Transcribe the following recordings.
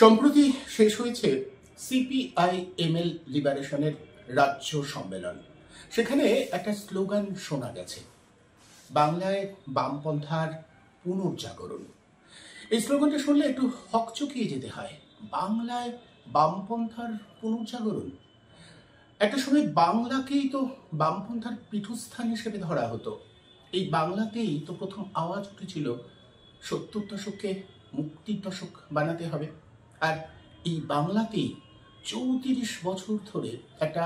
সম্প্রতি শেষ হয়েছে সিপিআই-এমএল লিবারেশনের রাজ্য সম্মেলন। সেখানে একটা স্লোগান শোনা গেছে, বাংলায় বামপন্থার পুনর্জাগরণ। এই স্লোগানটা শুনলে একটু হকচকিয়ে যেতে হয়। বাংলায় বামপন্থার পুনর্জাগরণ। একটা সময় বাংলাকেই তো বামপন্থার পীঠস্থান হিসেবে ধরা হতো। এই বাংলাতেই তো প্রথম আওয়াজ উঠেছিল ৭০ দশককে মুক্তির দশক বানাতে হবে। আর এই বাংলাতেই ৩৪ বছর ধরে একটা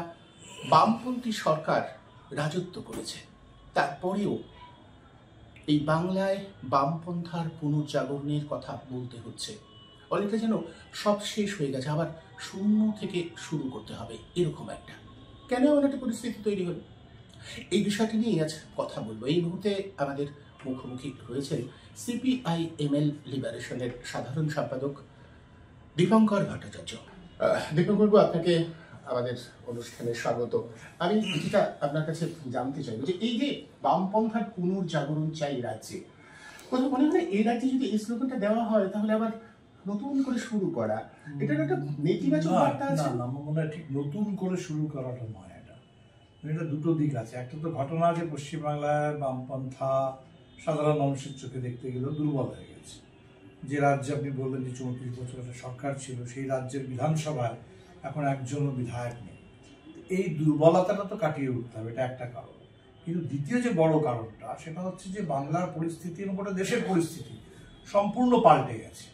বামপন্থী সরকার রাজত্ব করেছে। তারপরেও এই বাংলায় বামপন্থার পুনর্জাগরণের কথা বলতে হচ্ছে। অনেকটা যেন সব শেষ হয়ে গেছে, আবার শূন্য থেকে শুরু করতে হবে, এরকম একটা কেন এমন একটা পরিস্থিতি তৈরি হলো। এই বিষয়টি নিয়ে আজ কথা বলবো। এই মুহূর্তে আমাদের মুখোমুখি রয়েছেন সিপিআই-এমএল লিবারেশনের সাধারণ সম্পাদক দীপঙ্কর ভট্টাচার্য। দীপঙ্করবাবু, আপনাকে আমাদের অনুষ্ঠানে স্বাগত। আমি যেটা আপনার কাছে জানতে চাইব যে এই যে বামপন্থার পুনর্জাগরণ চাই রাজ্যে, কোথাও মনে হয় এই রাজ্যে যদি এই স্লোগানটা দেওয়া হয় তাহলে আবার নতুন করে শুরু করা, এটার একটা নেতিবাচক বার্তা আছে। না, আমার মনে হয় ঠিক নতুন করে শুরু করাটা নয়। এটা দুটো দিক আছে। একটা তো ঘটনা যে পশ্চিমবাংলায় বামপন্থা সাধারণ মানুষের চোখে দেখতে গেলেও দুর্বল হয়ে গেছে। যে রাজ্যে আপনি বললেন যে ৩৪ বছর একটা সরকার ছিল, সেই রাজ্যের বিধানসভায় এখন একজনও বিধায়ক নেই। এই দুর্বলতাটা তো কাটিয়ে উঠতে হবে, এটা একটা কারণ। কিন্তু দ্বিতীয় যে বড় কারণটা, সেটা হচ্ছে যে বাংলার পরিস্থিতি এবং গোটা দেশের পরিস্থিতি সম্পূর্ণ পাল্টে গেছে।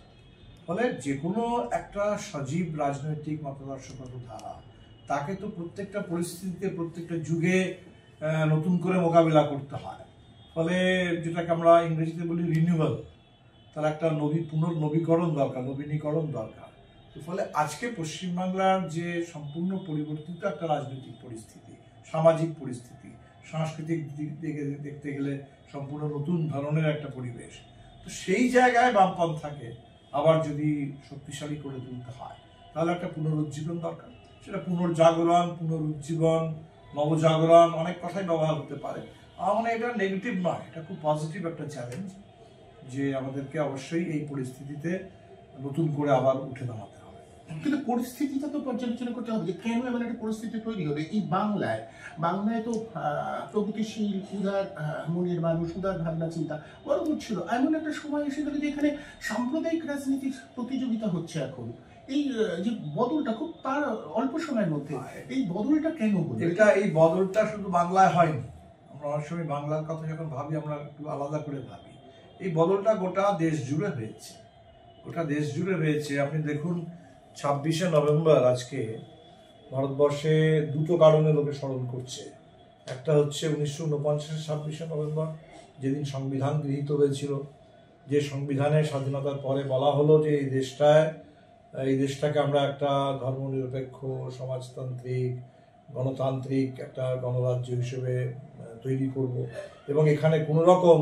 ফলে যে কোনো একটা সজীব রাজনৈতিক মতাদর্শগত ধারা, তাকে তো প্রত্যেকটা পরিস্থিতিতে প্রত্যেকটা যুগে নতুন করে মোকাবিলা করতে হয়। ফলে যেটাকে আমরা ইংরেজিতে বলি রিনিউয়াল, তার একটা পুনর্নবীকরণ দরকার, নবীনীকরণ দরকার। তো ফলে আজকে পশ্চিমবাংলার যে সম্পূর্ণ পরিবর্তিত একটা রাজনৈতিক পরিস্থিতি, সামাজিক পরিস্থিতি, সাংস্কৃতিক দিক থেকে দেখতে গেলে সম্পূর্ণ নতুন ধরনের একটা পরিবেশ। তো সেই জায়গায় বামপন্থাকে আবার যদি শক্তিশালী করে তুলতে হয়, তাহলে একটা পুনরুজ্জীবন দরকার। সেটা পুনর্জাগরণ, পুনরুজ্জীবন, নবজাগরণ, অনেক কথাই ব্যবহার হতে পারে। আমার মনে হয় এটা নেগেটিভ নয়, এটা খুব পজিটিভ একটা চ্যালেঞ্জ, যে আমাদেরকে অবশ্যই এই পরিস্থিতিতে নতুন করে আবার উঠে দাঁড়াতে হবে। কিন্তু পরিস্থিতিটা তো পর্যালোচনা করতে হবে যে কেন এমন একটা পরিস্থিতি তৈরি হবে। এই বাংলায় তো প্রগতিশীল, উদার মনের মানুষ, উদার ভাবনা চিন্তা বরাবর ছিল। এমন একটা সময় এসে গেল যে এখানে সাম্প্রদায়িক রাজনীতির প্রতিযোগিতা হচ্ছে। এখন এই যে বদলটা খুব তার অল্প সময়ের মধ্যে, এই বদলটা কেন হলো? এই বদলটা শুধু বাংলায় হয়নি। আমরা অনেক সময় বাংলার কথা যখন ভাবি, আমরা একটু আলাদা করে ভাবি। এই বদলটা গোটা দেশ জুড়ে হয়েছে, গোটা দেশ জুড়ে হয়েছে। আপনি দেখুন, ২৬শে নভেম্বর আজকে ভারতবর্ষে দুটো কারণে লোকে স্মরণ করছে। একটা হচ্ছে ১৯৪৯-এর ২৬শে নভেম্বর, যেদিন সংবিধান গৃহীত হয়েছিল, যে সংবিধানের স্বাধীনতার পরে বলা হলো যে এই দেশটাকে আমরা একটা ধর্মনিরপেক্ষ, সমাজতান্ত্রিক, গণতান্ত্রিক একটা গণরাজ্য হিসেবে তৈরি করব, এবং এখানে কোনো রকম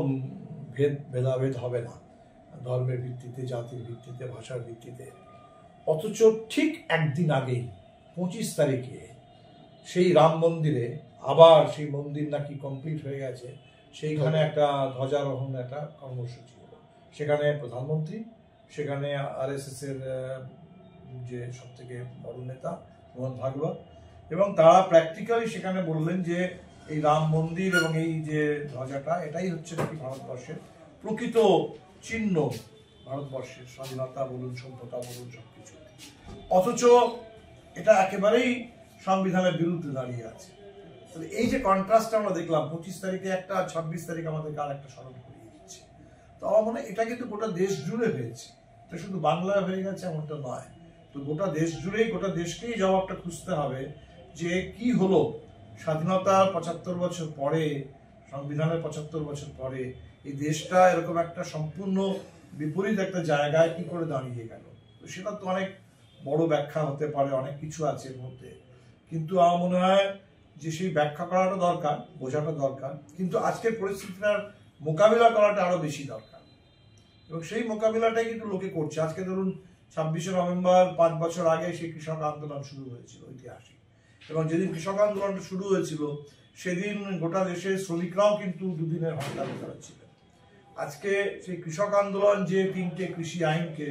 ভেদাভেদ হবে না, ধর্মের ভিত্তিতে, জাতির ভিত্তিতে, ভাষার ভিত্তিতে। অথচ ঠিক একদিন আগেই ২৫ তারিখে সেই রাম মন্দিরে, আবার সেই মন্দির নাকি কমপ্লিট হয়ে গেছে, সেইখানে একটা ধ্বজারোহণ, একটা কর্মসূচি হলো। সেখানে প্রধানমন্ত্রী, সেখানে RSS এর যে সব থেকে বড় নেতা মোহন ভাগবত, এবং তারা প্র্যাকটিক্যালি সেখানে বললেন যে এই রাম মন্দির এবং এই যে ধ্বজাটা, এটাই হচ্ছে নাকি ভারতবর্ষের প্রকৃত চিহ্ন, ভারতবর্ষের স্বাধীনতা বলুন, সভ্যতা বলুন, সবকিছু। অথচ এটা একেবারেই সংবিধানের বিরুদ্ধে দাঁড়িয়ে আছে। এই যে কন্ট্রাস্ট আমরা দেখলাম, ২৫ তারিখে একটা, ২৬ তারিখ আমাদেরকে আর একটা স্মরণ করিয়ে দিচ্ছে। তো আমার মনে হয় এটা কিন্তু গোটা দেশ জুড়ে হয়েছে, এটা শুধু বাংলায় হয়ে গেছে এমনটা নয়। তো গোটা দেশ জুড়েই, গোটা দেশকেই জবাবটা খুঁজতে হবে যে কি হলো স্বাধীনতার ৭৫ বছর পরে, সংবিধানের ৭৫ বছর পরে এই দেশটা এরকম একটা সম্পূর্ণ বিপরীত একটা জায়গায় কি করে দাঁড়িয়ে গেল। তো সেটা তো অনেক বড় ব্যাখ্যা হতে পারে, অনেক কিছু আছে এর মধ্যে। কিন্তু আমার মনে হয় যে সেই ব্যাখ্যা করাটা দরকার, বোঝাটা দরকার, কিন্তু আজকের পরিস্থিতিটার মোকাবিলা করাটা আরো বেশি দরকার, এবং সেই মোকাবিলাটাই কিন্তু লোকে করছে। আজকে ধরুন ২৬শে নভেম্বর ৫ বছর আগে সেই কৃষক আন্দোলন শুরু হয়েছিল, ঐতিহাসিক। এবং যেদিন কৃষক আন্দোলনটা শুরু হয়েছিল, সেদিন গোটা দেশের শ্রমিকরাও কিন্তু দুদিনের হরতালে করেছিলেন। আজকে সেই কৃষক আন্দোলন যে ৩টে কৃষি আইনকে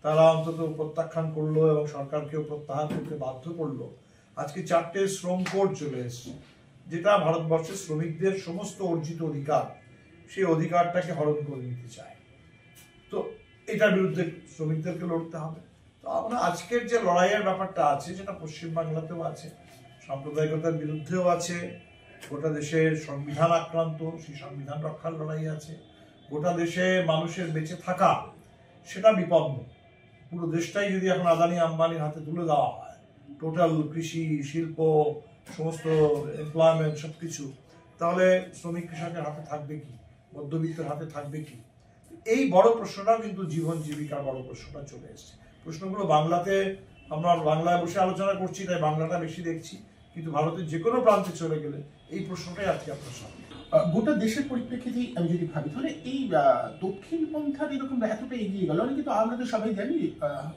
তারা অন্তত প্রত্যাখ্যান করলো এবং সরকারকেও প্রত্যাহার করতে বাধ্য করলো। আজকে 4টে শ্রম কোড চলে এসছে, যেটা ভারতবর্ষের শ্রমিকদের সমস্ত অর্জিত অধিকার, সেই অধিকারটাকে হরণ করে নিতে চায়। তো এটার বিরুদ্ধে শ্রমিকদেরকে লড়তে হবে। তো আমরা আজকের যে লড়াইয়ের ব্যাপারটা আছে, সেটা পশ্চিমবাংলাতেও আছে, সাম্প্রদায়িকতার বিরুদ্ধেও আছে, গোটা দেশের সংবিধান আক্রান্ত, সেই সংবিধান রক্ষার লড়াই আছে, গোটা দেশে মানুষের বেঁচে থাকা সেটা বিপন্ন। পুরো দেশটাই যদি এখন আদানি আম্বানির হাতে তুলে দেওয়া হয়, টোটাল কৃষি, শিল্প, সমস্ত এমপ্লয়মেন্ট সবকিছু, তাহলে শ্রমিক কৃষকের হাতে থাকবে কি, মধ্যবিত্তের হাতে থাকবে কি? এই বড় প্রশ্নটাও কিন্তু জীবন জীবিকার বড় প্রশ্নটা চলে এসছে। প্রশ্নগুলো বাংলাতে, আমরা বাংলায় বসে আলোচনা করছি তাই বাংলাটা বেশি দেখছি, কিন্তু ভারতের যে কোনো প্রান্তে চলে গেলে এই প্রশ্নটাই আজকে আপনার সামনে। গোটা দেশের পরিপ্রেক্ষিতে আমি যদি ভাবি, তাহলে এই দক্ষিণ পন্থার এরকম এতটা এগিয়ে গেল, অনেকে তো আমরা তো সবাই জানি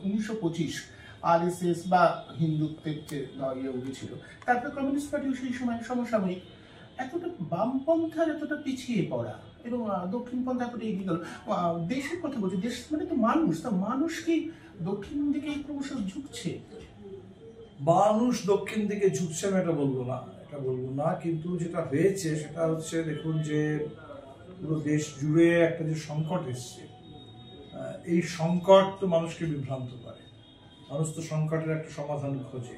1925 RSS বা হিন্দুত্বের যে ইয়ে উঠেছিল, তারপর কমিউনিস্ট পার্টিও সেই সময় সমসাময়িক, এতটা বামপন্থার এতটা পিছিয়ে পড়া এবং দক্ষিণ পন্থা এতটা এগিয়ে গেল। দেশের কথা বলছি, দেশ মানে তো মানুষ, তা মানুষ কি দক্ষিণ দিকে ক্রমশ ঝুঁকছে? মানুষ দক্ষিণ দিকে ঝুঁকছে আমি এটা বলবো না, কিন্তু যেটা হয়েছে সেটা হচ্ছে, দেখুন যে পুরো দেশ জুড়ে একটা যে সংকট এসছে, এই সংকট তো মানুষকে বিভ্রান্ত করে। মানুষ তো সংকটের একটা সমাধান খোঁজে।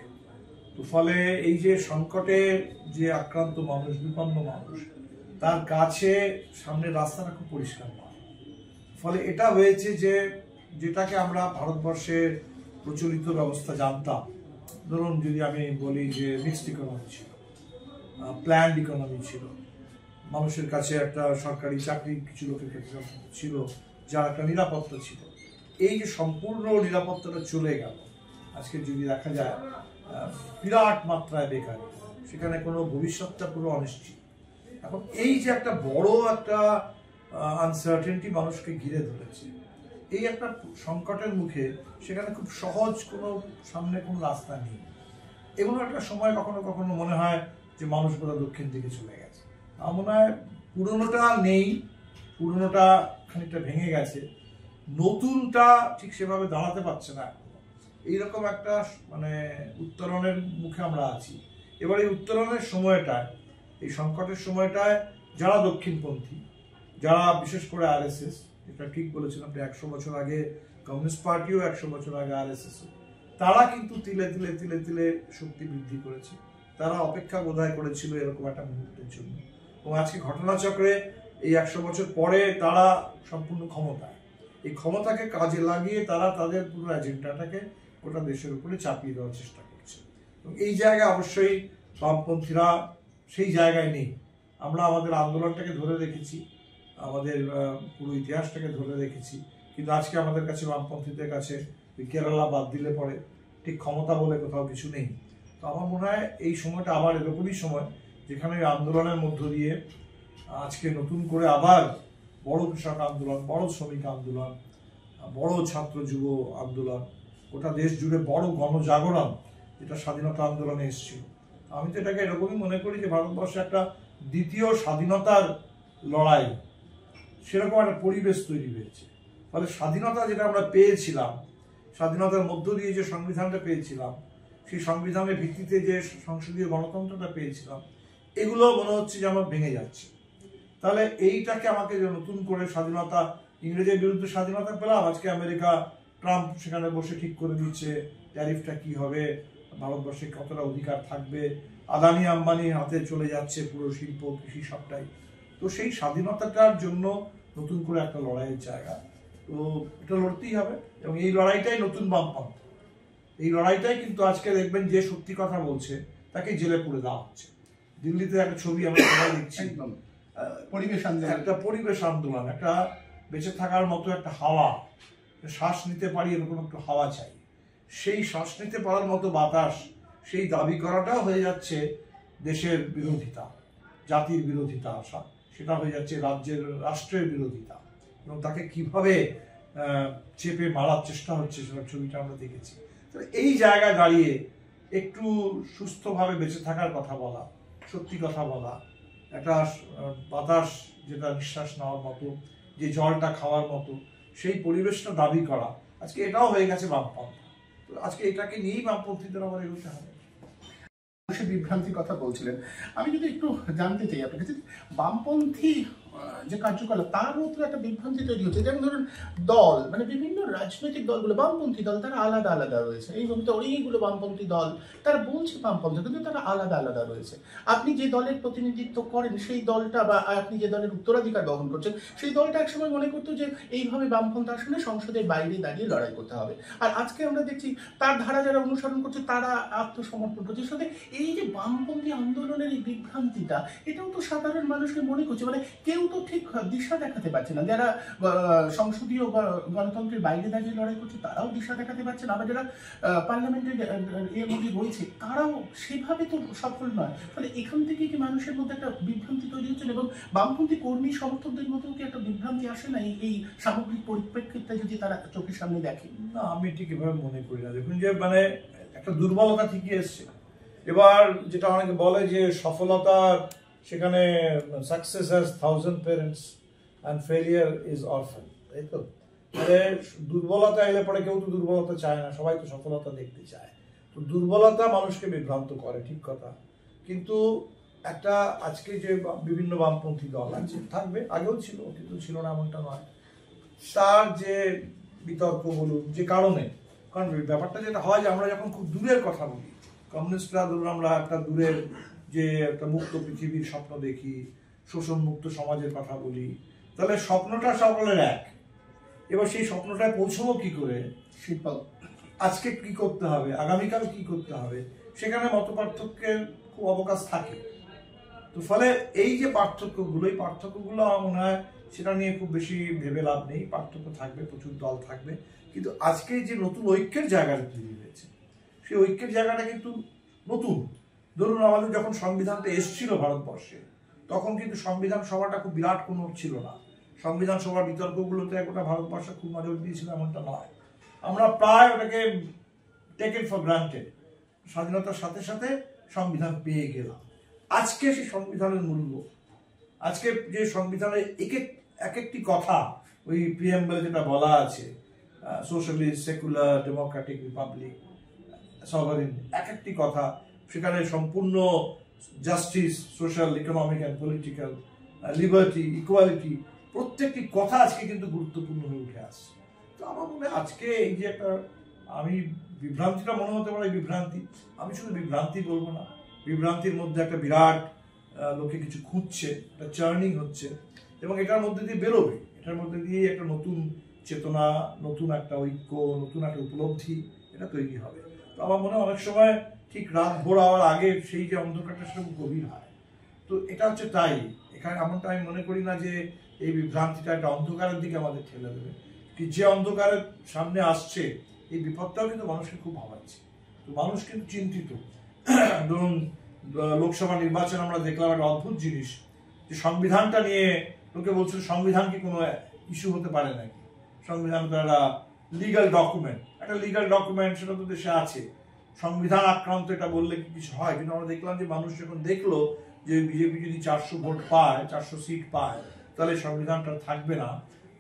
তো ফলে এই যে সংকটের যে আক্রান্ত মানুষ, বিপন্ন মানুষ, তার কাছে সামনের রাস্তাটা খুব পরিষ্কার নয়। ফলে এটা হয়েছে যে যেটাকে আমরা ভারতবর্ষের প্রচলিত ব্যবস্থা জানতাম, ধরুন যদি আমি বলি যে মিক্সড ইকোনমি ছিল, প্ল্যান্ড ইকোনমি ছিল, মানুষের কাছে একটা সরকারি চাকরি কিছু লোকের ক্ষেত্রে ছিল, যার একটা নিরাপত্তা ছিল, এই যে সম্পূর্ণ নিরাপত্তাটা চলে গেল। আজকে যদি দেখা যায় বিরাট মাত্রায় বেকারি, সেখানে কোনো ভবিষ্যৎটা পুরো অনিশ্চিত। এখন এই যে একটা বড় একটা আনসার্টেনটি মানুষকে ঘিরে ধরেছে, এই একটা সংকটের মুখে সেখানে খুব সহজ কোনো সামনে কোনো রাস্তা নেই। এগুলো একটা সময় কখনো কখনো মনে হয় যে মানুষ বোধহয় দক্ষিণ দিকে চলে গেছে। আমার মনে হয় পুরনোটা নেই, পুরনোটা খানিকটা ভেঙে গেছে, নতুনটা ঠিক সেভাবে দাঁড়াতে পারছে না। এইরকম একটা মানে উত্তরণের মুখে আমরা আছি। এবার এই উত্তরণের সময়টায়, এই সংকটের সময়টায় যারা দক্ষিণপন্থী, যারা বিশেষ করে RSS, এটা ঠিক বলেছিলাম, 100 বছর আগে কমিউনিস্ট পার্টিও, 100 বছর আগে RSS, তারা কিন্তু তিলে তিলে তিলে তিলে শক্তি বৃদ্ধি করেছে। তারা অপেক্ষা বোধহয় করেছিল এরকম একটা মুহূর্তের জন্য, এবং আজকে ঘটনাচক্রে এই 100 বছর পরে তারা সম্পূর্ণ ক্ষমতায়, এই ক্ষমতাকে কাজে লাগিয়ে তারা তাদের পুরো এজেন্ডাটাকে গোটা দেশের উপরে চাপিয়ে দেওয়ার চেষ্টা করছে। এবং এই জায়গায় অবশ্যই বামপন্থীরা সেই জায়গায় নেই। আমরা আমাদের আন্দোলনটাকে ধরে রেখেছি, আমাদের পুরো ইতিহাসটাকে ধরে রেখেছি, কিন্তু আজকে আমাদের কাছে বামপন্থীদের কাছে কেরালা বাদ দিলে পরে ঠিক ক্ষমতা বলে কোথাও কিছু নেই। তো আমার মনে হয় এই সময়টা আবার এরকমই সময়, যেখানে আন্দোলনের মধ্য দিয়ে আজকে নতুন করে আবার বড় কৃষক আন্দোলন, বড় শ্রমিক আন্দোলন, বড় ছাত্র যুব আন্দোলন, গোটা দেশ জুড়ে বড় গণজাগরণ, যেটা স্বাধীনতা আন্দোলনে এসেছিল। আমি তো এটাকে এরকমই মনে করি যে ভারতবর্ষে একটা দ্বিতীয় স্বাধীনতার লড়াই, সেরকম একটা পরিবেশ তৈরি হয়েছে। ফলে স্বাধীনতা যেটা আমরা পেয়েছিলাম, স্বাধীনতার মধ্য দিয়ে যে সংবিধানটা পেয়েছিলাম, সেই সংবিধানের ভিত্তিতে যে সংসদীয় গণতন্ত্রটা পেয়েছিলাম, এগুলো মনে হচ্ছে যে আমার ভেঙে যাচ্ছে। তাহলে এইটাকে আমাকে যে নতুন করে স্বাধীনতা, ইংরেজের বিরুদ্ধে স্বাধীনতা পেলাম, আজকে আমেরিকা, ট্রাম্প সেখানে বসে ঠিক করে দিচ্ছে ট্যারিফটা কি হবে, ভারতবর্ষে কতটা অধিকার থাকবে, আদানি আম্বানির হাতে চলে যাচ্ছে পুরো শিল্প, কৃষি সবটাই। তো সেই স্বাধীনতাটার জন্য নতুন করে একটা লড়াইয়ের জায়গা, তো এটা লড়তেই হবে। এবং এই লড়াইটাই নতুন বামপন্থা, এই লড়াইটাই কিন্তু আজকে দেখবেন যে সত্যি কথা বলছে তাকে জেলে পুরে দেওয়া হচ্ছে। দিল্লিতে একটা ছবি আমরা সবাই দেখছি, পরিবেশ আন্দোলন, একটা পরিবেশ আন্দোলন, একটা বেঁচে থাকার মতো একটা হাওয়া, শ্বাস নিতে পারি এরকম একটু হাওয়া চাই, সেই শ্বাস নিতে পারার মতো বাতাস, সেই দাবি করাটাও হয়ে যাচ্ছে দেশের বিরোধিতা, জাতির বিরোধিতা আসা, সেটা হয়ে যাচ্ছে রাষ্ট্রের বিরোধিতা। এবং তাকে কিভাবে চেপে মারার চেষ্টা হচ্ছে সেটা ছবিটা আমরা দেখেছি। তো এই জায়গায় দাঁড়িয়ে একটু সুস্থভাবে বেঁচে থাকার কথা বলা, সত্যি কথা বলা, একটা বাতাস যেটা নিঃশ্বাস নেওয়ার মতো, যে জলটা খাওয়ার মতো, সেই পরিবেশটা দাবি করা, আজকে এটাও হয়ে গেছে বামপন্থা। তো আজকে এটাকে নিয়েই বামপন্থীদের আবার এগোতে হবে। মানুষের বিভ্রান্তির কথা বলছিলেন, আমি যদি একটু জানতে চাই আপনার কাছে, যে যে কার্যকলাপ তার উপরে একটা বিভ্রান্তি তৈরি হচ্ছে। যেমন ধরুন দল, মানে বিভিন্ন রাজনৈতিক দলগুলো, বামপন্থী দল, তারা আলাদা আলাদা রয়েছে। এই মুহূর্তে অনেকগুলো বামপন্থী দল, তারা বলছে বামপন্থী, কিন্তু তারা আলাদা আলাদা রয়েছে। আপনি যে দলের প্রতিনিধিত্ব করেন সেই দলটা, বা আপনি যে দলের উত্তরাধিকার বহন করছেন সেই দলটা একসময় মনে করতো যে এইভাবে বামপন্থা আসনে সংসদের বাইরে দাঁড়িয়ে লড়াই করতে হবে, আর আজকে আমরা দেখছি তার ধারা যারা অনুসরণ করছে তারা আত্মসমর্পণ করছে। সাথে এই যে বামপন্থী আন্দোলনের এই বিভ্রান্তিটা, এটাও তো সাধারণ মানুষকে মনে করছে, মানে কেউ তো ঠিক দিশা দেখাতে পারছে না। যারা সংসদীয় গণতন্ত্রের বাইরে দাঁড়িয়ে লড়াই করছে তারাও দিশা দেখাতে পারছে না, আবার যারা পার্লামেন্টের এর মধ্যে রয়েছে তারাও সেভাবে তো সফল নয়। ফলে এখান থেকে কি মানুষের মধ্যে একটা বিভ্রান্তি তৈরি হচ্ছে, এবং বামপন্থী কর্মী সমর্থকদের মধ্যেও কি একটা বিভ্রান্তি আসে না এই সামগ্রিক পরিপ্রেক্ষিতে যদি তারা চোখের সামনে দেখে? না, আমি ঠিক এভাবে মনে করি না। দেখুন যে মানে একটা দুর্বলতা ঠিকই এসছে। এবার যেটা অনেকে বলে যে সফলতা সেখানে success has 1000 parents and failure is orphan, তাই তো? মানে দুর্বলতা এলে পরে কেউ তো দুর্বলতা চায় না, সবাই তো সফলতা দেখতে চায়। তো দুর্বলতা মানুষকে বিভ্রান্ত করে, ঠিক কথা। কিন্তু একটা আজকে যে বিভিন্ন বামপন্থী দল আছে, থাকবে, আগেও ছিল, অতীতেও ছিল না এমনটা নয়, তার যে বিতর্ক বলুন যে কারণে, কারণ ব্যাপারটা যেটা হয় যে আমরা যখন খুব দূরের কথা বলি, কমিউনিস্টরা ধরুন আমরা একটা দূরের যে একটা মুক্ত পৃথিবীর স্বপ্ন দেখি, শোষণ মুক্ত সমাজের কথা বলি, তাহলে স্বপ্নটা সকলের এক। এবার সেই স্বপ্নটায় পৌঁছবো কি করে, আজকে কি করতে হবে, আগামীকাল কি করতে হবে, সেখানে মত পার্থক্যের খুব অবকাশ থাকে। তো ফলে এই যে পার্থক্যগুলো, এই পার্থক্যগুলো আমার মনে হয় সেটা নিয়ে খুব বেশি ভেবে লাভ নেই। পার্থক্য থাকবে, প্রচুর দল থাকবে, কিন্তু আজকে যে নতুন ঐক্যের জায়গাটা তৈরি হয়েছে, সেই ঐক্যের জায়গাটা কিন্তু নতুন। ধরুন আমাদের যখন সংবিধানটা এসছিল ভারতবর্ষে, তখন কিন্তু সংবিধান সভাটা খুব বিরাট কোনো ছিল না। সংবিধান সভার বিতর্কগুলোতে গোটা ভারতবর্ষ খুব নজর দিয়েছিল এমনটা নয়। আমরা প্রায় ওটাকে টেকেন ফর গ্রান্টেড, স্বাধীনতার সাথে সাথে সংবিধান পেয়ে গেলাম। আজকে সেই সংবিধানের মূল্য, আজকে যে সংবিধানের এক একটি কথা, ওই প্রিয়াম্বলে যেটা বলা আছে, socialist, secular, Democratic, Republic, sovereign, এক একটি কথা, সেখানে সম্পূর্ণ justice, social, economic and political, liberty, equality, প্রত্যেকটি কথা আজকে কিন্তু গুরুত্বপূর্ণ হয়ে উঠে আসছে। তো আমার মনে হয় আজকে এই যে একটা, আমি বিভ্রান্তিটা মনে হতে পারে বিভ্রান্তি, আমি শুধু বিভ্রান্তি বলবো না, বিভ্রান্তির মধ্যে একটা বিরাট লোকে কিছু খুঁজছে, একটা চার্নিং হচ্ছে, এবং এটার মধ্যে দিয়ে বেরোবে, এটার মধ্যে দিয়ে একটা নতুন চেতনা, নতুন একটা ঐক্য, নতুন একটা উপলব্ধি এটা তৈরি হবে। তো আমার মনে হয় অনেক সময় ঠিক রাত ভোর হওয়ার আগে সেই যে অন্ধকারটা সেটা খুব গভীর হয়। তো এটা হচ্ছে তাই, এখানে এমনটা আমি মনে করি না যে এই বিভ্রান্তিটা একটা অন্ধকারের দিকে আমাদের ঠেলে দেবে। কি যে অন্ধকারের সামনে আসছে, এই বিপদটাও কিন্তু মানুষকে খুব ভাবাচ্ছে। তো মানুষ কিন্তু চিন্তিত। ধরুন লোকসভা নির্বাচন আমরা দেখলাম একটা অদ্ভুত জিনিস, যে সংবিধানটা নিয়ে লোকে বলছিল সংবিধান কি কোনো ইস্যু হতে পারে নাকি, সংবিধান তো একটা লিগাল ডকুমেন্ট, একটা লিগাল ডকুমেন্ট, সেটা তো দেশে আছে, সংবিধান আক্রান্ত এটা বললে কি কিছু হয়? কিন্তু আমরা দেখলাম যে মানুষ যখন দেখলো যে বিজেপি যদি 400 ভোট পায়, 400 সিট পায়, তাহলে সংবিধানটা থাকবে না,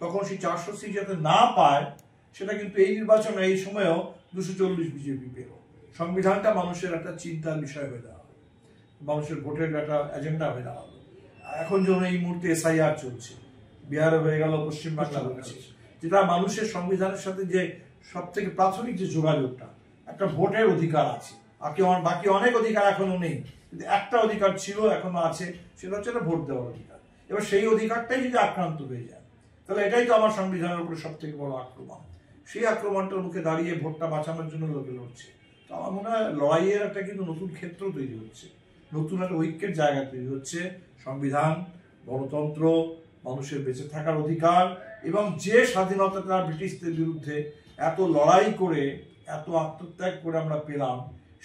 তখন সেই 400 সিট যাতে না পায়, সেটা কিন্তু এই নির্বাচনে এই সময়েও 240 বিজেপি পেল। সংবিধানটা মানুষের একটা চিন্তার বিষয় হয়ে দাঁড়ালো, মানুষের ভোটের একটা এজেন্ডা হয়ে দাঁড়ালো। এখন যেমন এই মুহূর্তে SIR চলছে, বিহারে হয়ে গেল, পশ্চিমবাংলা হচ্ছে, যেটা মানুষের সংবিধানের সাথে যে সব থেকে প্রাথমিক যে যোগাযোগটা, একটা ভোটের অধিকার আছে, বাকি অনেক অধিকার এখনো নেই, কিন্তু একটা অধিকার ছিল, এখনো আছে, সেটা হচ্ছে ভোট দেওয়ার অধিকার। এবার সেই অধিকারটাই যদি আক্রান্ত হয়ে যায়, তাহলে এটাই তো আমার সংবিধানের উপরে সব থেকে বড় আক্রমণ। সেই আক্রমণটার মুখে দাঁড়িয়ে ভোটটা বাঁচানোর জন্য লোকে লড়ছে। তো আমার মনে হয় লড়াইয়ের একটা কিন্তু নতুন ক্ষেত্র তৈরি হচ্ছে, নতুন একটা ঐক্যের জায়গা তৈরি হচ্ছে। সংবিধান, গণতন্ত্র, মানুষের বেঁচে থাকার অধিকার, এবং যে স্বাধীনতাটা ব্রিটিশদের বিরুদ্ধে এত লড়াই করে, এত আত্মত্যাগ করে আমরা পেলাম,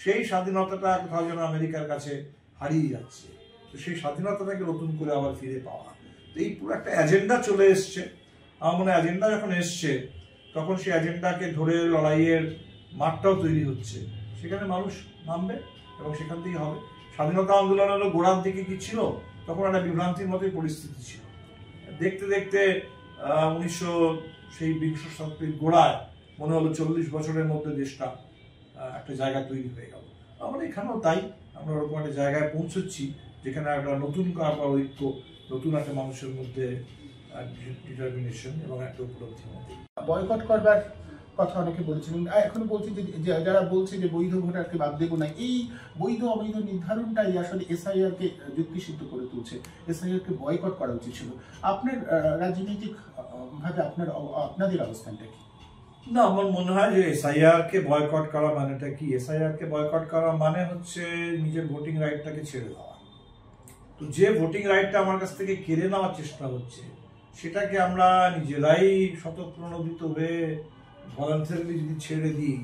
সেই স্বাধীনতাটা কোথাও যেন আমেরিকার কাছে হারিয়ে যাচ্ছে। তো সেই স্বাধীনতাটাকে নতুন করে আবার ফিরে পাওয়া, তো এই পুরো একটা এজেন্ডা চলে এসছে। আমার মনে হয় এজেন্ডা যখন এসছে, তখন সেই এজেন্ডাকে ধরে লড়াইয়ের মাঠটাও তৈরি হচ্ছে, সেখানে মানুষ নামবে এবং সেখান থেকে হবে। স্বাধীনতা আন্দোলনের গোড়ার দিকে কি ছিল, তখন একটা বিভ্রান্তির মতোই পরিস্থিতি ছিল। দেখতে দেখতে 1920 শতাব্দীর গোড়ায় মনে হলো 40 বছরের মধ্যে দেশটা একটা জায়গা তৈরি হয়ে গেল। আমরা এখানেও তাই, আমরা ওরকম একটা জায়গায় পৌঁছচ্ছি যেখানে একটা নতুন ঐক্য, নতুন একটা মানুষের মধ্যে ডিটারমিনেশন এবং একটা উপলব্ধি মধ্যে। বয়কট করবার কথা অনেকে বলছিলেন, এখনো বলছি যে যারা বলছে যে বৈধ ভোটারকে বাদ দেবো না, এই বৈধ অবৈধ নির্ধারণটাই আসলে এসআইআর কে যুক্তিসিদ্ধ করে তুলছে। এসআইআর কে বয়কট করা উচিত ছিল। আপনার রাজনৈতিক ভাবে আপনাদের অবস্থানটা কি? না, আমার মনে হয় যে এসআইআর কে বয়কট করা মানেটা কি? এসআইআর কে বয়কট করা মানে হচ্ছে নিজের ভোটিং রাইটটাকে ছেড়ে দেওয়া। তো যে ভোটিং রাইটটা আমার কাছ থেকে কেড়ে নেওয়ার চেষ্টা হচ্ছে, সেটাকে আমরা নিজেরাই স্বতঃপ্রণোদিত হয়ে ভলান্টারিলি যদি ছেড়ে দিই,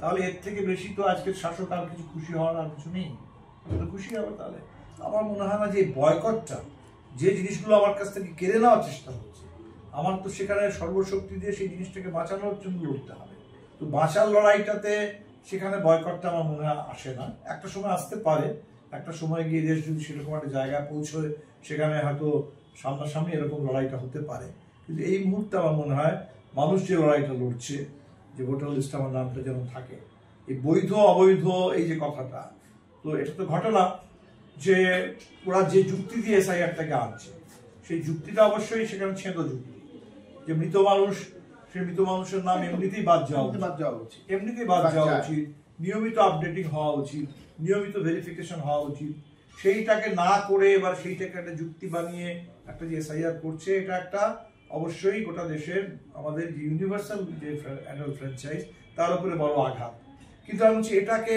তাহলে এর থেকে বেশি তো আজকের শাসক আর কিছু খুশি হওয়ার আর কিছু নেই। তো খুশি হবে তাহলে? আমার মনে হয় না যে বয়কটটা, যে জিনিসগুলো আমার কাছ থেকে কেড়ে নেওয়ার চেষ্টা হচ্ছে, আমার তো সেখানে সর্বশক্তি দিয়ে সেই জিনিসটাকে বাঁচানোর জন্য লড়তে হবে। তো বাঁচার লড়াইটাতে সেখানে বয়কটটা আমার মনে হয় আসে না। একটা সময় আসতে পারে, একটা সময় গিয়ে দেশ যদি সেরকম একটা জায়গায় পৌঁছয়, সেখানে হয়তো সামনাসামনি এরকম লড়াইটা হতে পারে। কিন্তু এই মুহূর্তে আমার মনে হয় মানুষ যে লড়াইটা লড়ছে, যে ভোটার লিস্টে আমার নামটা যেন থাকে, এই বৈধ অবৈধ এই যে কথাটা, তো এটা তো ঘটনা যে ওরা যে যুক্তি দিয়ে এসআইআরটাকে আনছে, সেই যুক্তিটা অবশ্যই সেখানে ছেদ যুক্তি, যে মৃত মানুষ, সেই মৃত মানুষের নাম এমনিতেই বাদ যাওয়া উচিত, এমনিতেই বাদ যাওয়া উচিত, নিয়মিত আপডেটিং হওয়া উচিত, নিয়মিত ভেরিফিকেশন হওয়া উচিত। সেইটাকে না করে এবার সেইটাকে একটা যুক্তি বানিয়ে একটা যে এসআইআর করছে, এটা একটা অবশ্যই গোটা দেশের আমাদের যে ইউনিভার্সাল যে অ্যাডাল্ট ফ্র্যাঞ্চাইজ, তার উপরে বড় আঘাত। কিন্তু আমি বলছি, এটাকে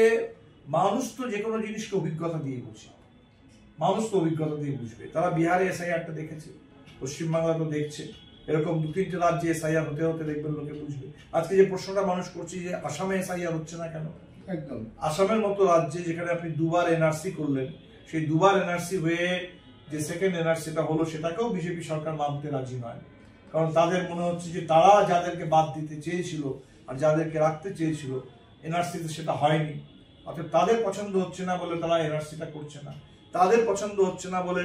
মানুষ তো যে কোনো জিনিসকে অভিজ্ঞতা দিয়ে বুঝে, মানুষ তো অভিজ্ঞতা দিয়ে বুঝবে। তারা বিহারে এসআইআরটা দেখেছে, পশ্চিমবাংলা তো দেখছে, এরকম 2-3টে রাজ্যে এসআইআর হতে হতে দেখবেন লোকে বুঝবে। আজকে যে প্রশ্নটা মানুষ করছে যে আসামে এসআইআর হচ্ছে না কেন? একদম আসামের মতো রাজ্যে যেখানে আপনি দুবার এনআরসি করলেন, সেই দুবার এনআরসি হয়ে যে সেকেন্ড এনআরসিটা হলো, সেটাকেও বিজেপি সরকার মানতে রাজি নয়। কারণ তাদের মনে হচ্ছে যে তারা যাদেরকে বাদ দিতে চেয়েছিল আর যাদেরকে রাখতে চেয়েছিল, এনআরসিতে সেটা হয়নি। অর্থাৎ তাদের পছন্দ হচ্ছে না বলে তারা এনআরসিটা করছে না, তাদের পছন্দ হচ্ছে না বলে,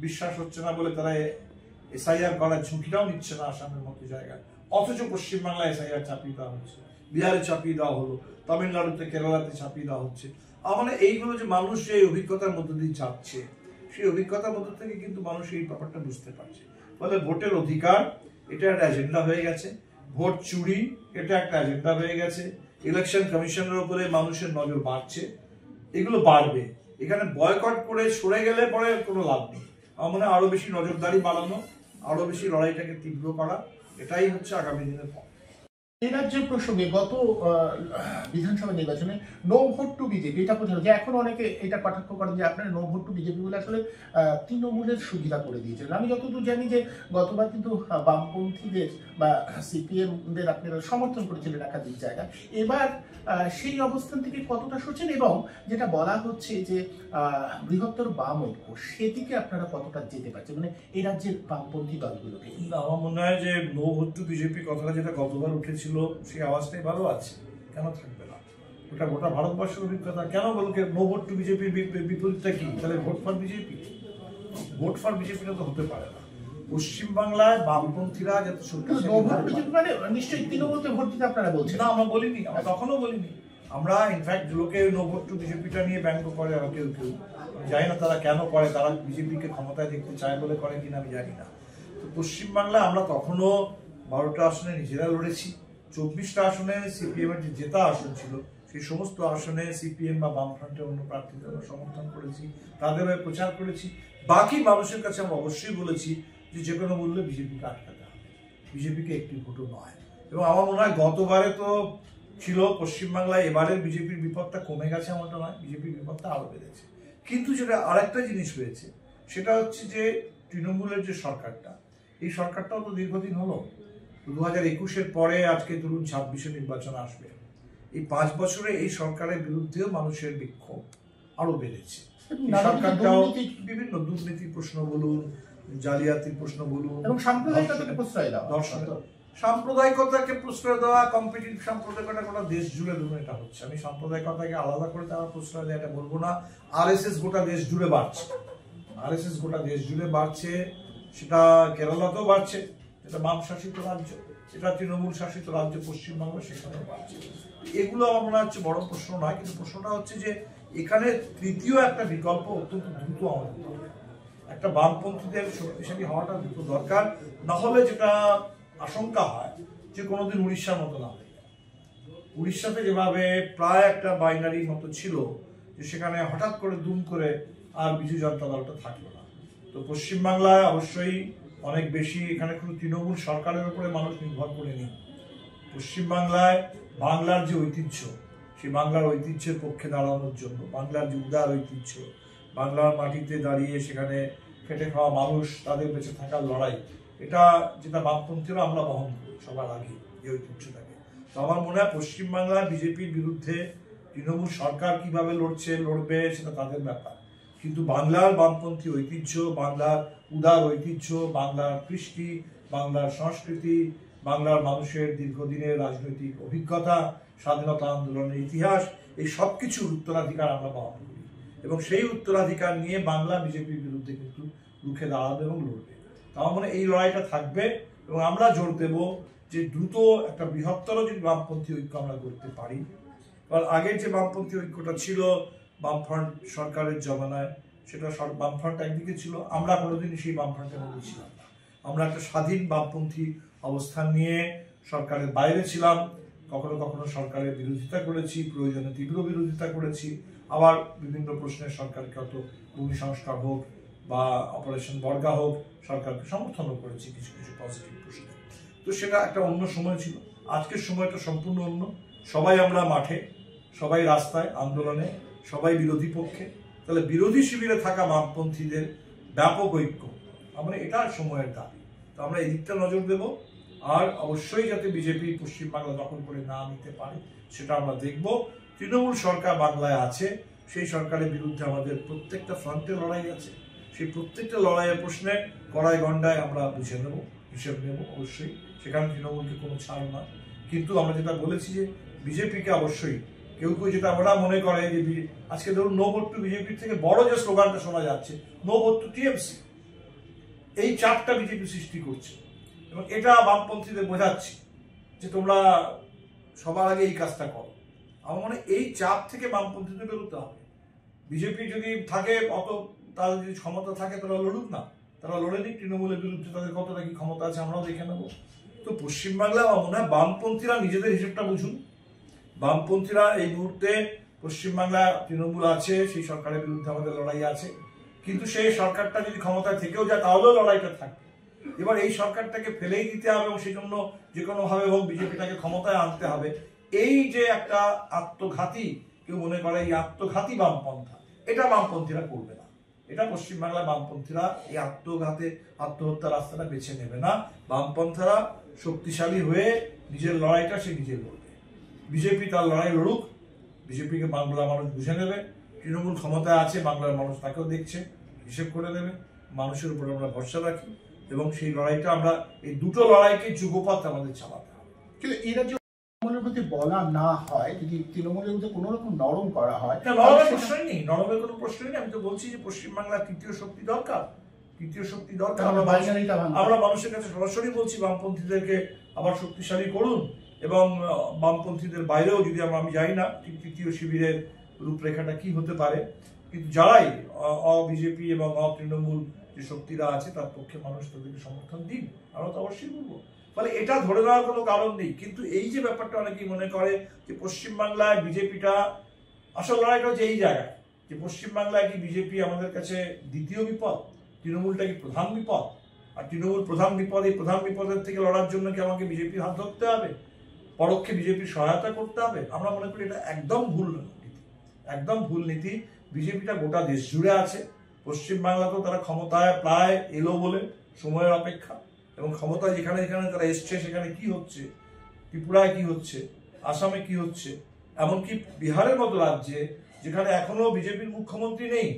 বিশ্বাস হচ্ছে না বলে তারা এসআইআর করার ঝুঁকিটাও নিচ্ছে না আসামের মতো জায়গায়। অথচ পশ্চিমবাংলায় এসআইআর চাপিয়ে দেওয়া হচ্ছে, বিহারে চাপিয়ে দেওয়া হলো, তামিলনাড়ুতে, কেরালাতে চাপিয়ে দেওয়া হচ্ছে। মানে এইগুলো যে মানুষ যে অভিজ্ঞতার মধ্য দিয়ে যাচ্ছে, সেই অভিজ্ঞতার মধ্য থেকে কিন্তু মানুষ এই ব্যাপারটা বুঝতে পারছে। ফলে ভোটের অধিকার এটা একটা এজেন্ডা হয়ে গেছে, ভোট চুরি এটা একটা এজেন্ডা হয়ে গেছে, ইলেকশন কমিশনের উপরে মানুষের নজর বাড়ছে, এগুলো বাড়বে। এখানে বয়কট করে সরে গেলে পরে কোনো লাভ নেই। আমার মনে হয় আরো বেশি নজরদারি বাড়ানো, আরো বেশি লড়াইটাকে তীব্র করা, এটাই হচ্ছে আগামী দিনের পথ। এই রাজ্যের প্রসঙ্গে গত বিধানসভা নির্বাচনে নো ভোট টু বিজেপি, এটা বোঝানো যে এখন অনেকে এটা কটাক্ষ করেন যে আপনারা নো ভোট টু বিজেপি বলে আসলে তৃণমূলের সুবিধা করে দিয়েছেন। আমি যতদূর জানি যে গতবার কিন্তু বামপন্থীদের বা সিপিএমদের আপনারা সমর্থন করেছিলেন একাধিক জায়গায়। এবার সেই অবস্থান থেকে কতটা সরছেন, এবং যেটা বলা হচ্ছে যে বৃহত্তর বাম ঐক্য, সেদিকে আপনারা কতটা যেতে পারছেন, মানে এই রাজ্যের বামপন্থী দলগুলোকে? আমার মনে হয় যে নো ভোট টু বিজেপি কথাটা যেটা গতবার উঠেছিল, সেই আওয়াজটাই ভালো আছে, কেন থাকবে না? ওটা গোটা ভারতবর্ষের অভিজ্ঞতা। কেন বলকে নো ভোট টু বিজেপি বিপরীতটা কি? তাহলে vote for BJP? Vote for বিজেপিটা তো হতে পারে না। পশ্চিমবাংলায় বামপন্থীরা যাতে মানে নিশ্চয়ই তৃণমূলকে ভোট দিতে আপনারা বলছেন? না, আমরা বলিনি, আমরা কখনো বলিনি। আমরা ইনফ্যাক্ট লোকে নো ভোট টু বিজেপিটা নিয়ে ব্যঙ্গ করে, আর কেউ কেউ, জানি না তারা কেন করে, তারা বিজেপিকে ক্ষমতায় দেখতে চায় বলে করে কিনা আমি জানি না। তো পশ্চিমবাংলায় আমরা তখনো 12টা আসনে নিজেরা লড়েছি, 24টা আসনে সিপিএম এর যে জেতা আসন ছিল, সেই সমস্ত আসনে সিপিএম বা বামফ্রন্টের অন্য প্রার্থীদের সমর্থন করেছি, তাদের হয়ে প্রচার করেছি। বাকি মানুষের কাছে আমরা অবশ্যই বলেছি যে কোনো মূল্যে বিজেপিকে আটকাতে হবে, বিজেপিকে একটি ভোটও নয়। এবং আমার মনে হয় গতবারে তো ছিল পশ্চিমবাংলায়, এবারের বিজেপির বিপদটা কমে গেছে এমনটা নয়, বিজেপির বিপদটা আরো বেড়েছে। কিন্তু যেটা আরেকটা জিনিস হয়েছে, সেটা হচ্ছে যে তৃণমূলের যে সরকারটা, এই সরকারটাও তো দীর্ঘদিন হলো, 2021-এর পরে আজকে ধরুন 26-এ নির্বাচন আসবে। এই 5 বছরে এই সরকারের বিরুদ্ধেও মানুষের বিক্ষোভ আরো বেড়েছে। সরকারটাও বিভিন্ন দুর্নীতির প্রশ্ন বলুন, জালিয়াতির প্রশ্ন বলুন, এবং সাম্প্রদায়িকতাকে প্রশ্রয় দেওয়া, সাম্প্রদায়িকতাকে প্রশ্রয় দেওয়া, কম্পিটিটিভ সাম্প্রদায়িকতা গোটা দেশ জুড়ে ধরুন এটা হচ্ছে। আমি সাম্প্রদায়িকতাকে আলাদা করে তারা প্রশ্রয় দেয় এটা বলবো না। আরএসএস গোটা দেশ জুড়ে বাড়ছে, আরএসএস গোটা দেশ জুড়ে বাড়ছে, সেটা কেরালাতেও বাড়ছে, এটা বাম শাসিত রাজ্য, যেটা তৃণমূল শাসিত রাজ্য পশ্চিমবঙ্গ সেখানেও বাড়ছে। এগুলো আমার মনে হচ্ছে বড় প্রশ্ন নয়, কিন্তু প্রশ্নটা হচ্ছে যে এখানে তৃতীয় একটা বিকল্প অত্যন্ত দ্রুত আমাদের দরকার। একটা বামপন্থীদের শক্তিশালী হওয়াটা দ্রুত দরকার, না হলে যেটা আশঙ্কা হয় যে কোনোদিন উড়িষ্যার মতো না হয়ে যায়। উড়িষ্যাতে যেভাবে প্রায় একটা বাইনারি মতো ছিল, যে সেখানে হঠাৎ করে দুম করে আর বিজু জনতা দলটা থাকলো না। তো পশ্চিমবাংলায় অবশ্যই অনেক বেশি, এখানে কোনো তৃণমূল সরকারের উপরে মানুষ নির্ভর করে নেই। পশ্চিমবাংলায় বাংলার যে ঐতিহ্য, সেই বাংলার ঐতিহ্যের পক্ষে দাঁড়ানোর জন্য, বাংলার যে উদার ঐতিহ্য, বাংলার মাটিতে দাঁড়িয়ে সেখানে খেটে খাওয়া মানুষ, তাদের বেঁচে থাকার লড়াই, এটা যেটা বামপন্থীরা আমরা বহন করি সবার আগে এই ঐতিহ্যটাকে। তো আমার মনে হয় পশ্চিমবাংলায় বিজেপির বিরুদ্ধে তৃণমূল সরকার কিভাবে লড়বে সেটা তাদের ব্যাপার, কিন্তু বাংলার বামপন্থী ঐতিহ্য, বাংলার উদার ঐতিহ্য, বাংলার কৃষ্টি, বাংলার সংস্কৃতি, বাংলার মানুষের দীর্ঘদিনের রাজনৈতিক অভিজ্ঞতা, স্বাধীনতা আন্দোলনের ইতিহাস, এই সব কিছুর উত্তরাধিকার আমরা বহন করি, এবং সেই উত্তরাধিকার নিয়ে বাংলা বিজেপির বিরুদ্ধে কিন্তু রুখে দাঁড়াবে এবং লড়বে। আমার মনে এই লড়াইটা থাকবে, এবং আমরা জোর দেব যে দ্রুত একটা বৃহত্তর যদি বামপন্থী ঐক্য আমরা করতে পারি। কারণ আগের যে বামপন্থী ঐক্যটা ছিল বামফ্রন্ট সরকারের জমানায়, সেটা বামফ্রন্ট একদিকে ছিল, আমরা কোনোদিনই সেই বামফ্রন্টের মধ্যে ছিলাম না। আমরা একটা স্বাধীন বামপন্থী অবস্থান নিয়ে সরকারের বাইরে ছিলাম, কখনো কখনো সরকারের বিরোধিতা করেছি, প্রয়োজনে তীব্র বিরোধিতা করেছি, আবার বিভিন্ন প্রশ্নের সরকারকে হয়তো ভূমি সংস্কার হোক বা অপারেশন বর্গা হোক, সরকারকে সমর্থনও করেছি কিছু কিছু পজিটিভ প্রশ্নে। তো সেটা একটা অন্য সময় ছিল। আজকের সময়টা সম্পূর্ণ অন্য। সবাই আমরা মাঠে, সবাই রাস্তায় আন্দোলনে, সবাই বিরোধী পক্ষে। তাহলে বিরোধী শিবিরে থাকা বামপন্থীদের ব্যাপক ঐক্য, আমরা এটা সময়ের দাবি। তো আমরা এই দিকটা নজর দেব, আর অবশ্যই যাতে বিজেপি পশ্চিমবাংলা দখল করে না নিতে পারে সেটা আমরা দেখব। তৃণমূল সরকার বাংলায় আছে, সেই সরকারের বিরুদ্ধে আমাদের প্রত্যেকটা ফ্রন্টে লড়াই আছে, সেই প্রত্যেকটা লড়াইয়ের প্রশ্নে কড়াই গন্ডায় আমরা বুঝে নেব, হিসেব নেব অবশ্যই, সেখানে তৃণমূলকে কোনো ছাড় না। কিন্তু আমরা যেটা বলেছি যে বিজেপিকে অবশ্যই, কেউ কেউ যেটা ওরা মনে করে যে আজকে ধরুন নো ভোট টু বিজেপির থেকে বড় যে স্লোগানটা শোনা যাচ্ছে নো ভোট টু টিএমসি, এই চাপটা বিজেপি সৃষ্টি করছে, এবং এটা বামপন্থীদের বোঝাচ্ছি যে তোমরা সবার আগে এই কাজটা করো। আমার মনে এই চাপ থেকে বামপন্থীদের বেরোতে হবে। বিজেপি যদি থাকে অত, তাদের যদি ক্ষমতা থাকে তারা লড়ুক না, তারা লড়ে নিক তৃণমূলের বিরুদ্ধে, তাদের কতটা কি ক্ষমতা আছে আমরাও দেখে নেবো। তো পশ্চিমবাংলায় আমার মনে হয় বামপন্থীরা নিজেদের হিসেবটা বুঝুন। বামপন্থীরা এই মুহূর্তে পশ্চিমবাংলা তৃণমূল আছে, সেই সরকারের বিরুদ্ধে আমাদের লড়াই আছে, কিন্তু সেই সরকারটা যদি ক্ষমতায় থেকেও যায় তাহলেও লড়াইটা থাকবে। এবার এই সরকারটাকে ফেলেই দিতে হবে, এবং সেই জন্য যে কোনো ভাবে হোক বিজেপিটাকে ক্ষমতায় আনতে হবে। এই যে একটা আত্মঘাতী, কেউ মনে করে এই আত্মঘাতী বামপন্থা, এটা বামপন্থীরা করবে না। এটা পশ্চিমবাংলার বামপন্থীরা এই আত্মহত্যার রাস্তাটা বেছে নেবে না। বামপন্থারা শক্তিশালী হয়ে নিজের লড়াইটা সে নিজে লড়বে। বিজেপি তার লড়াই লড়ুক, বিজেপিকে বাংলার মানুষ বুঝে নেবে। তৃণমূল ক্ষমতায় আছে, বাংলার মানুষ তাকেও দেখছে, হিসেব করে দেবে। মানুষের উপর আমরা ভরসা রাখি, এবং সেই লড়াইটা আমরা, এই দুটো লড়াইকে যুগপথ আমাদের চালাতে হবে। কিন্তু এরা যদি তৃণমূলের প্রতি বলা না হয়, যদি তৃণমূলের মধ্যে কোনো রকম নরম করা হয়, নরমের প্রশ্নই নেই, নরমের কোনো প্রশ্নই নেই। আমি তো বলছি যে পশ্চিমবাংলার তৃতীয় শক্তি দরকার, তৃতীয় শক্তি দরকার। আমরা মানুষের কাছে সরাসরি বলছি বামপন্থীদেরকে আবার শক্তিশালী করুন, এবং বামপন্থীদের বাইরেও যদি আমি জানি না তৃতীয় শিবিরের রূপরেখাটা কি হতে পারে, কিন্তু যারাই বিজেপি এবং তৃণমূল যে শক্তিরা আছে তার পক্ষে মানুষ তাদেরকে সমর্থন দিন, আমরা তো অবশ্যই বলবো। ফলে এটা ধরে নেওয়ার কোনো কারণ নেই। কিন্তু এই যে ব্যাপারটা অনেকেই মনে করে যে পশ্চিমবাংলায় বিজেপিটা, আসল লড়াইটা হচ্ছে এই জায়গায় যে পশ্চিমবাংলায় কি বিজেপি আমাদের কাছে দ্বিতীয় বিপদ, তৃণমূলটা কি প্রধান বিপদ, আর তৃণমূল প্রধান বিপদ, এই প্রধান বিপদের থেকে লড়ার জন্য কি আমাকে বিজেপির হাত ধরতে হবে, পরোক্ষে বিজেপির সহায়তা করতে হবে? আমরা মনে করি এটা একদম ভুল নীতি, একদম ভুল নীতি। বিজেপিটা গোটা দেশ জুড়ে আছে, পশ্চিমবাংলাতেও তারা ক্ষমতায় প্রায় এলো বলে সময়ের অপেক্ষা, এবং ক্ষমতায় যেখানে যেখানে তারা এসছে সেখানে কি হচ্ছে, ত্রিপুরায় কি হচ্ছে, আসামে কি হচ্ছে, এমনকি বিহারের মতো রাজ্যে যেখানে এখনো বিজেপির মুখ্যমন্ত্রী নেই,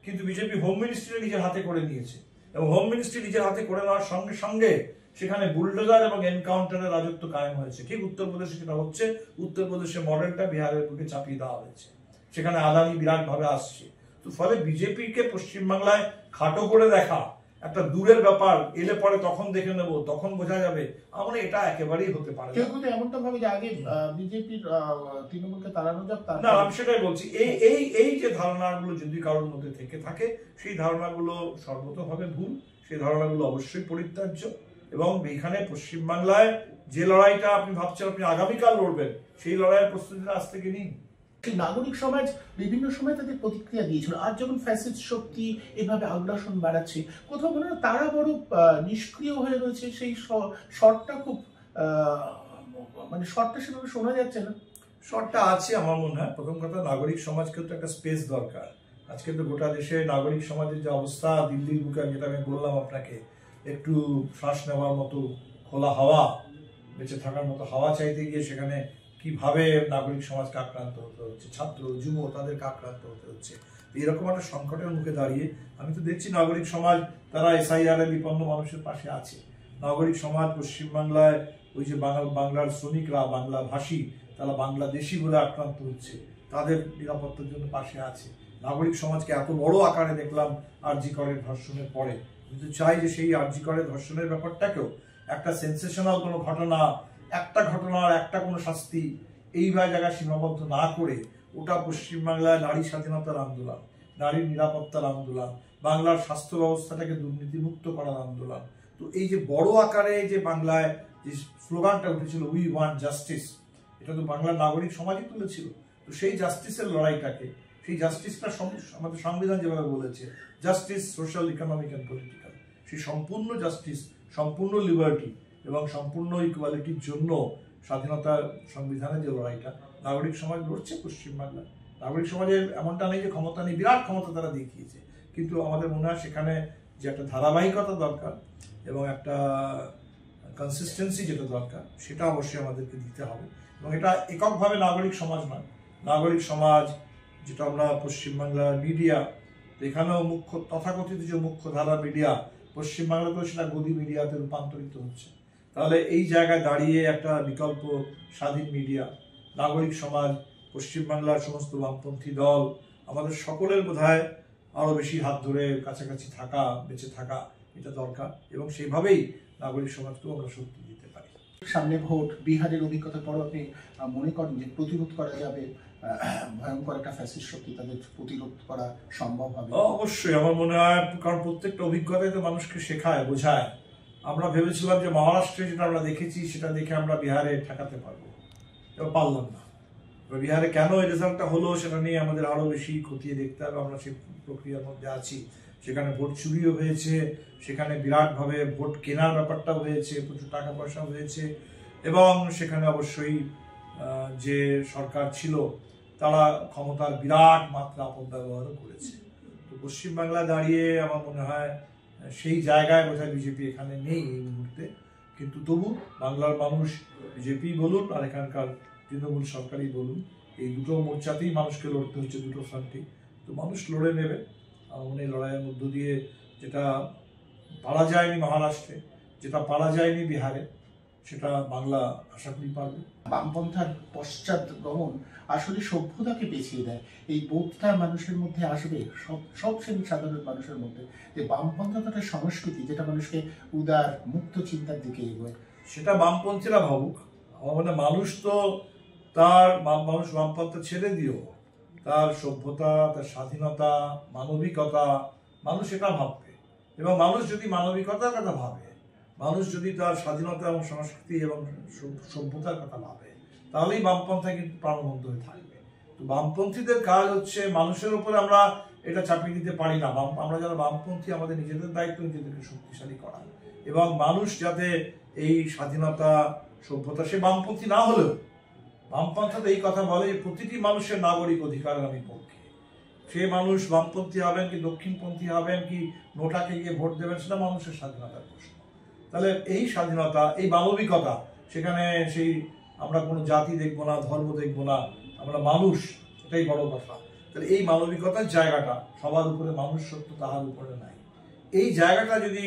কিন্তু বিজেপি হোম মিনিস্ট্রি নিজের হাতে করে নিয়েছে, এবং হোম মিনিস্ট্রি নিজের হাতে করে নেওয়ার সঙ্গে সঙ্গে সেখানে বুলডোজার এবং এনকাউন্টারের রাজত্ব কায়েম হয়েছে। ঠিক উত্তরপ্রদেশে সেটা হচ্ছে, উত্তরপ্রদেশের মডেলটা বিহারের বুকে চাপিয়ে দেওয়া হয়েছে, সেখানে আদানি বিরাট ভাবে আসছে। তো ফলে বিজেপিকে পশ্চিমবাংলায় খাটো করে দেখা একটা দূরের ব্যাপার, এলে পরে তখন দেখে নেব, তখন বোঝা যাবে, আমরা এটা একেবারেই হতে পারে কেউ কিন্তু এমনটা ভাবে যে আগে বিজেপির তৃণমূলকে তাড়ানো যাক। না, আমি সেটাই বলছি, এই যে ধারণাগুলো যদি কারোর মধ্যে থেকে থাকে, সেই ধারণাগুলো সর্বতভাবে ভুল, সেই ধারণাগুলো অবশ্যই পরিত্যাজ্য। এবং এখানে পশ্চিমবাংলায় যে লড়াইটা আপনি ভাবছেন আপনি আগামীকাল লড়বেন, সেই লড়াইয়ের প্রস্তুতিটা আজ থেকে নিন। নাগরিক সমাজ বিভিন্ন সময় তাদের প্রতিক্রিয়া দিয়েছিল, আর যখন ফ্যাসিস্ট শক্তি এভাবে আগ্রাসন বাড়াচ্ছে, কোথাও মনে হয় তারা বড় নিষ্ক্রিয় হয়ে রয়েছে। সেই শর্টটা খুব মানে শর্টটা সেভাবে শোনা যাচ্ছে না। শর্টটা আছে আমার মনে হয়। প্রথম কথা, নাগরিক সমাজকে তো একটা স্পেস দরকার। আজকে তো গোটা দেশে নাগরিক সমাজের যে অবস্থা, দিল্লির বুকে যেটা আমি বললাম আপনাকে, একটু শ্বাস নেওয়ার মতো খোলা হাওয়া, বেঁচে থাকার মতো হাওয়া চাইতে গিয়ে সেখানে কিভাবে নাগরিক সমাজকে আক্রান্ত হতে হচ্ছে, ছাত্র যুব তাদেরকে আক্রান্ত হতে হচ্ছে। এরকম একটা সংকটের মুখে দাঁড়িয়ে আমি তো দেখছি নাগরিক সমাজ তারা SIR এ বিপন্ন মানুষের পাশে আছে। নাগরিক সমাজ পশ্চিমবাংলায় ওই যে বাংলার শ্রমিকরা, বাংলা ভাষী, তারা বাংলাদেশি বলে আক্রান্ত হচ্ছে, তাদের নিরাপত্তার জন্য পাশে আছে। নাগরিক সমাজকে এত বড় আকারে দেখলাম RG করের ধর্ষণের পরে। কিন্তু চাই যে সেই RG করের ধর্ষণের ব্যাপারটাকেও একটা সেন্সেশনাল কোনো ঘটনা, একটা ঘটনার একটা কোনো শাস্তি, এইভাবে জায়গায় সীমাবদ্ধ না করে ওটা পশ্চিমবাংলায় নারী স্বাধীনতার আন্দোলন, নারীর নিরাপত্তার আন্দোলন, বাংলার স্বাস্থ্য ব্যবস্থাটাকে দুর্নীতিমুক্ত করার আন্দোলন। তো এই যে বড় আকারে যে বাংলায় যে স্লোগানটা উঠেছিল, উই ওয়ান্ট জাস্টিস, এটা তো বাংলার নাগরিক সমাজই তুলেছিল। তো সেই জাস্টিসের লড়াইটাকে, সেই জাস্টিসটা আমাদের সংবিধান যেভাবে বলেছে, justice social, economic and political, সেই সম্পূর্ণ জাস্টিস, সম্পূর্ণ লিবার্টি এবং সম্পূর্ণ ইকুয়ালিটির জন্য স্বাধীনতার সংবিধানের যে লড়াইটা নাগরিক সমাজ লড়ছে পশ্চিমবাংলায়। নাগরিক সমাজের এমনটা নেই যে ক্ষমতা নেই, বিরাট ক্ষমতা তারা দেখিয়েছে। কিন্তু আমাদের মনে হয় সেখানে যে একটা ধারাবাহিকতা দরকার এবং একটা কনসিস্টেন্সি যেটা দরকার, সেটা অবশ্যই আমাদেরকে দিতে হবে। এবং এটা এককভাবে নাগরিক সমাজ নয়, নাগরিক সমাজ যেটা আমরা পশ্চিমবাংলার মিডিয়া, এখানেও মুখ্য তথাকথিত যে মুখ্য ধারা মিডিয়া, পশ্চিমবাংলাতেও সেটা গদি মিডিয়াতে রূপান্তরিত হচ্ছে। তাহলে এই জায়গায় দাঁড়িয়ে একটা বিকল্প স্বাধীন মিডিয়া, নাগরিক সমাজ, পশ্চিমবাংলার সমস্ত বামপন্থী দল, আমাদের সকলের বোধহয় আরও বেশি হাত ধরে কাছাকাছি থাকা, বেঁচে থাকা, এটা দরকার। এবং সেইভাবেই নাগরিক সমাজকেও আমরা শক্তি দিতে পারি। সামনে ভোট, বিহারের অভিজ্ঞতার পর আপনি মনে করেন যে প্রতিরোধ করা যাবে, ভয়ঙ্কর একটা ফ্যাসিস্ট শক্তি তাদের প্রতিরোধ করা সম্ভব হবে? অবশ্যই আমার মনে হয়, কারণ প্রত্যেকটা অভিজ্ঞতাই তো মানুষকে শেখায়, বোঝায়। আমরা ভেবেছিলাম যে মহারাষ্ট্রে যেটা আমরা দেখেছি সেটা দেখে আমরা বিহারে ঠেকাতে পারবো, এবার পারলাম না। বিহারে কেন এই রেজাল্টটা হলো সেটা নিয়ে আমাদের আরো বেশি খতিয়ে দেখতে হবে। আমরা সেই প্রক্রিয়ার মধ্যে আছি। সেখানে ভোট চুরিও হয়েছে, সেখানে বিরাটভাবে ভোট কেনার ব্যাপারটাও হয়েছে, প্রচুর টাকা পয়সা হয়েছে, এবং সেখানে অবশ্যই যে সরকার ছিল তারা ক্ষমতার বিরাট মাত্রা অপব্যবহারও করেছে। তো পশ্চিমবাংলায় দাঁড়িয়ে আমার মনে হয় সেই জায়গায় বোধহয় বিজেপি এখানে নেই এই মুহূর্তে। কিন্তু তবু বাংলার মানুষ, বিজেপি বলুন আর এখানকার তৃণমূল সরকারই বলুন, এই দুটো মোর্চাতেই মানুষকে লড়তে হচ্ছে, দুটো ফ্রন্টে। তো মানুষ লড়ে নেবে। আমার এই লড়াইয়ের মধ্য দিয়ে যেটা পারা যায়নি মহারাষ্ট্রে, যেটা পারা যায়নি বিহারে, সেটা বাংলা আশা করি পারবে। বামপন্থার পশ্চাৎ গমন আসলে সভ্যতাকে পেছিয়ে দেয়। এই বোধটা মানুষের মধ্যে আসবে, সব শ্রেণীর সাধারণ মানুষের মধ্যে, যে বামপন্থা তো একটা সংস্কৃতি যেটা মানুষকে উদার মুক্ত চিন্তার দিকে এগোয়। সেটা বামপন্থীরা ভাবুক। আমার মনে মানুষ তো তার মানুষ বামপন্থা ছেড়ে দিও, তার সভ্যতা, তার স্বাধীনতা, মানবিকতা, মানুষ এটা ভাববে। এবং মানুষ যদি মানবিকতার কথা ভাবে, মানুষ যদি তার স্বাধীনতা এবং সংস্কৃতি এবং সভ্যতার কথা ভাবে, তাহলেই বামপন্থা কিন্তু প্রাণবন্ত হয়ে থাকবে। তো বামপন্থীদের কাজ হচ্ছে, মানুষের উপরে আমরা এটা চাপিয়ে দিতে পারি না। আমরা যারা বামপন্থী, আমাদের নিজেদের দায়িত্ব নিজেদেরকে শক্তিশালী করা, এবং মানুষ যাতে এই স্বাধীনতা, সভ্যতা, সে বামপন্থী না হলেও বামপন্থাতে এই কথা বলে যে প্রতিটি মানুষের নাগরিক অধিকারের আমি পক্ষে। সে মানুষ বামপন্থী হবেন কি দক্ষিণপন্থী হবেন কি নোটাকে গিয়ে ভোট দেবেন, সেটা মানুষের স্বাধীনতার প্রশ্ন। তাহলে এই স্বাধীনতা, এই মানবিকতা, সেখানে সেই আমরা কোনো জাতি দেখবো না, ধর্ম দেখবো না, আমরা মানুষ, এটাই বড় কথা। তাহলে এই মানবিকতার জায়গাটা, সবার উপরে মানুষ সত্য, তাহার উপরে নাই, এই জায়গাটা যদি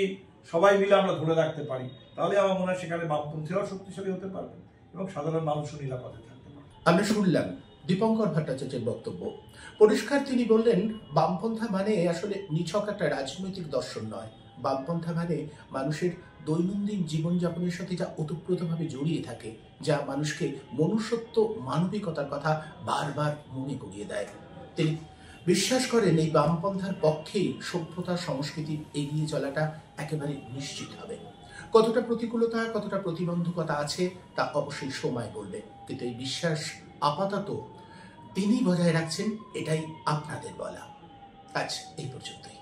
সবাই মিলে আমরা ধরে রাখতে পারি, তাহলে আমার মনে হয় সেখানে বামপন্থীরাও শক্তিশালী হতে পারবে এবং সাধারণ মানুষও নিরাপদে থাকতে পারবে। আমরা শুনলাম দীপঙ্কর ভট্টাচার্যের বক্তব্য। পরিষ্কার তিনি বললেন, বামপন্থা মানে আসলে নিছক একটা রাজনৈতিক দর্শন নয়, বামপন্থা মানে মানুষের দৈনন্দিন জীবনযাপনের সাথে যা ওতপ্রোতভাবে জড়িয়ে থাকে, যা মানুষকে মনুষ্যত্ব, মানবিকতার কথা বারবার মনে করিয়ে দেয়। তিনি বিশ্বাস করেন এই বামপন্থার পক্ষেই সভ্যতা সংস্কৃতি এগিয়ে চলাটা একেবারে নিশ্চিত হবে। কতটা প্রতিকূলতা, কতটা প্রতিবন্ধকতা আছে তা অবশ্যই সময় বলবে, কিন্তু এই বিশ্বাস আপাতত তিনি বজায় রাখছেন, এটাই আপনাদের বলা। আজ এই পর্যন্তই।